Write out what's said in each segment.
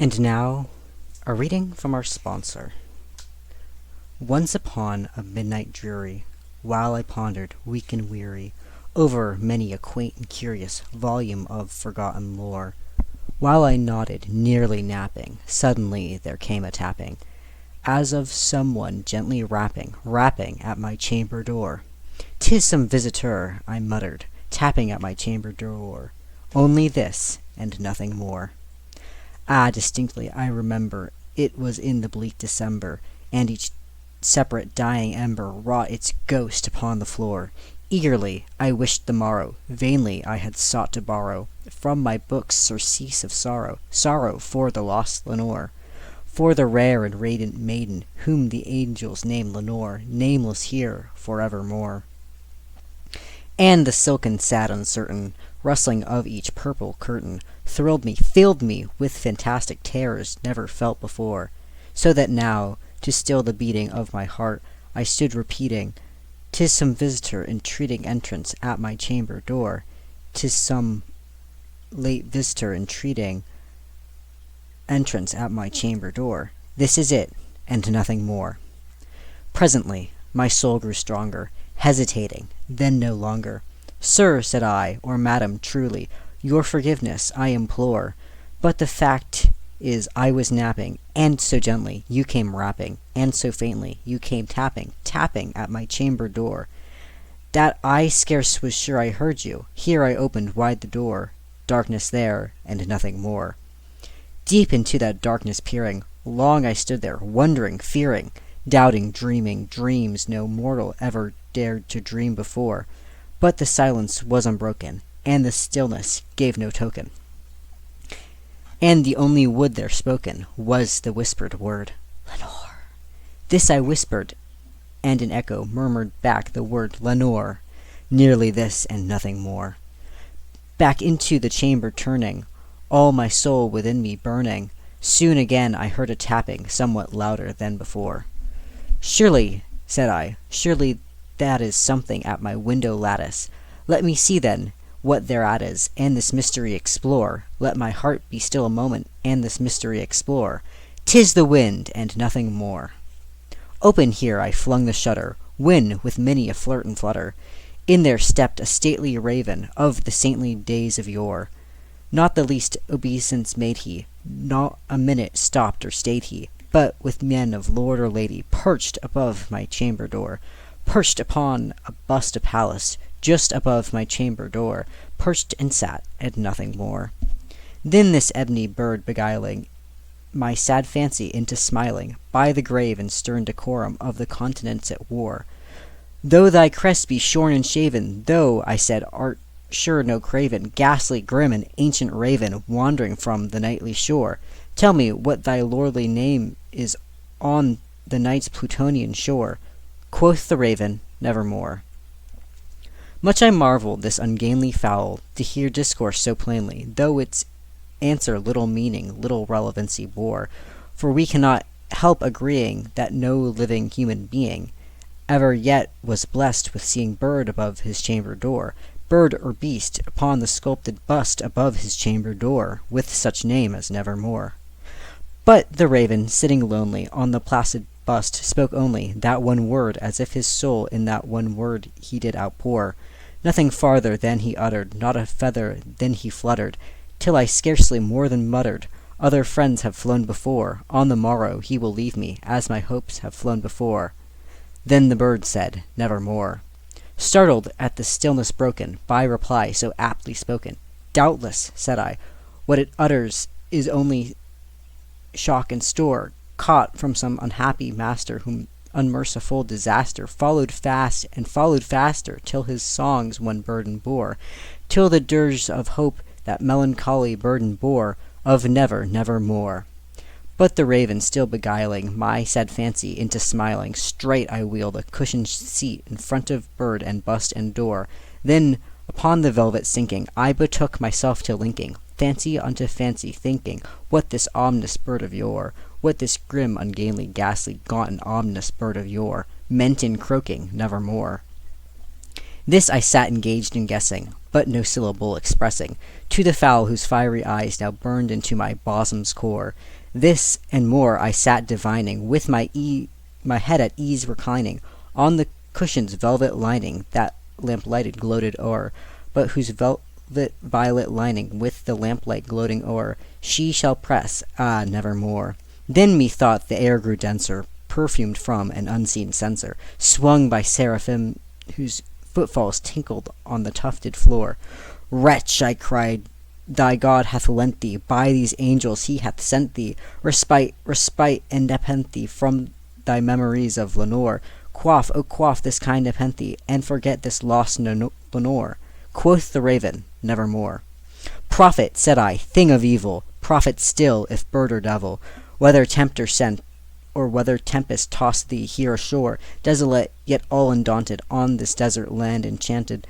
And now, a reading from our sponsor. Once upon a midnight dreary, while I pondered, weak and weary, over many a quaint and curious volume of forgotten lore, while I nodded, nearly napping, suddenly there came a tapping, as of someone gently rapping at my chamber door. "'Tis some visitor," I muttered, tapping at my chamber door. "Only this, and nothing more." Ah, distinctly I remember, it was in the bleak December, and each separate dying ember wrought its ghost upon the floor. Eagerly I wished the morrow, vainly I had sought to borrow from my books surcease of sorrow for the lost Lenore, for the rare and radiant maiden whom the angels name Lenore, nameless here forevermore. And the silken, sad, uncertain rustling of each purple curtain thrilled me, filled me with fantastic terrors never felt before, so that now, to still the beating of my heart, I stood repeating, "'Tis some visitor entreating entrance at my chamber door. 'Tis some late visitor entreating entrance at my chamber door. This is it, and nothing more." Presently my soul grew stronger, hesitating, then no longer. "Sir," said I, "or madam, truly, your forgiveness I implore, but the fact is I was napping, and so gently you came rapping, and so faintly you came tapping at my chamber door, that I scarce was sure I heard you. Here I opened wide the door, darkness there, and nothing more." Deep into that darkness peering, long I stood there, wondering, fearing, doubting, dreaming dreams no mortal ever dared to dream before. But the silence was unbroken, and the stillness gave no token. And the only word there spoken was the whispered word, "Lenore." This I whispered, and an echo murmured back the word "Lenore." Nearly this, and nothing more. Back into the chamber turning, all my soul within me burning, soon again I heard a tapping somewhat louder than before. "Surely," said I, "surely that is something at my window lattice. Let me see then what thereat is, and this mystery explore. Let my heart be still a moment, and this mystery explore. 'Tis the wind, and nothing more." Open here I flung the shutter, when, with many a flirt and flutter, in there stepped a stately raven of the saintly days of yore. Not the least obeisance made he, not a minute stopped or stayed he, but with mien of lord or lady perched above my chamber door, perched upon a bust of Pallas, just above my chamber door, perched and sat, and nothing more. Then this ebony bird beguiling my sad fancy into smiling, by the grave and stern decorum of the continents at war. "Though thy crest be shorn and shaven, thou," I said, "art sure no craven, ghastly, grim, and ancient raven, wandering from the nightly shore. Tell me what thy lordly name is on the night's Plutonian shore." Quoth the raven, "Nevermore." Much I marvelled this ungainly fowl to hear discourse so plainly, though its answer little meaning, little relevancy bore, for we cannot help agreeing that no living human being ever yet was blessed with seeing bird above his chamber door, bird or beast upon the sculpted bust above his chamber door, with such name as Nevermore. But the raven, sitting lonely on the placid bust, spoke only that one word, as if his soul in that one word he did outpour. Nothing farther than he uttered, not a feather then he fluttered, till I scarcely more than muttered, "Other friends have flown before, on the morrow he will leave me, as my hopes have flown before." Then the bird said, "Nevermore." Startled at the stillness broken by reply so aptly spoken, "Doubtless," said I, "what it utters is only shock and store, caught from some unhappy master whom unmerciful disaster followed fast and followed faster, till his songs one burden bore, till the dirge of hope that melancholy burden bore, of never, nevermore." But the raven still beguiling my sad fancy into smiling, straight I wheeled a cushioned seat in front of bird and bust and door. Then, upon the velvet sinking, I betook myself to linking fancy unto fancy, thinking what this ominous bird of yore, what this grim, ungainly, ghastly, gaunt, and ominous bird of yore meant in croaking "Nevermore." This I sat engaged in guessing, but no syllable expressing, to the fowl whose fiery eyes now burned into my bosom's core. This and more I sat divining, with my head at ease reclining, on the cushion's velvet lining that lamp-lighted gloated o'er, but whose velvet violet lining with the lamplight gloating o'er she shall press, ah, nevermore. Then methought the air grew denser, perfumed from an unseen censer, swung by seraphim whose footfalls tinkled on the tufted floor. Wretch, I cried, thy God hath lent thee, by these angels he hath sent thee, respite, respite, and nepenthe from thy memories of Lenore. Quaff, oh quaff this kind nepenthe, and forget this lost Lenore. Quoth the raven, nevermore. Prophet, said I, thing of evil, prophet still, if bird or devil, whether tempter sent, or whether tempest tossed thee here ashore, desolate, yet all undaunted, on this desert land enchanted,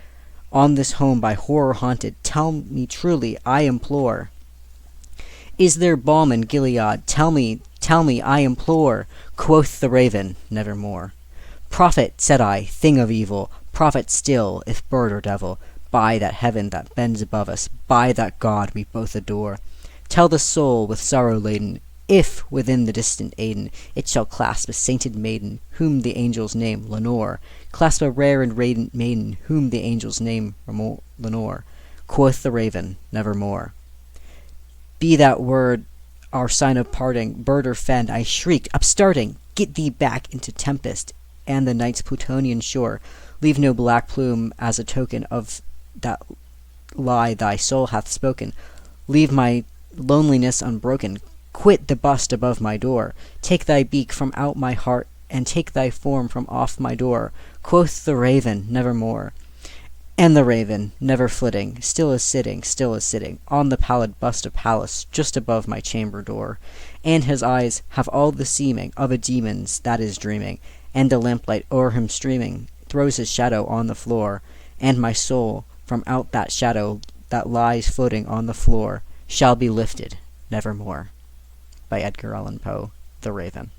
on this home by horror haunted, tell me truly, I implore. Is there balm in Gilead? Tell me, I implore. Quoth the raven, nevermore. Prophet, said I, thing of evil, prophet still, if bird or devil, by that heaven that bends above us, by that God we both adore, tell the soul with sorrow laden, if within the distant Aidenn it shall clasp a sainted maiden, whom the angels name Lenore, clasp a rare and radiant maiden, whom the angels name Lenore. Quoth the raven, nevermore. Be that word our sign of parting, bird or fen, I shriek, upstarting, get thee back into tempest and the night's Plutonian shore. Leave no black plume as a token of that lie thy soul hath spoken. Leave my loneliness unbroken. Quit the bust above my door. Take thy beak from out my heart, and take thy form from off my door. Quoth the raven, nevermore. And the raven, never flitting, still is sitting, on the pallid bust of Pallas, just above my chamber door. And his eyes have all the seeming of a demon's that is dreaming, and the lamplight o'er him streaming throws his shadow on the floor, and my soul, from out that shadow that lies floating on the floor, shall be lifted nevermore. By Edgar Allan Poe, The Raven.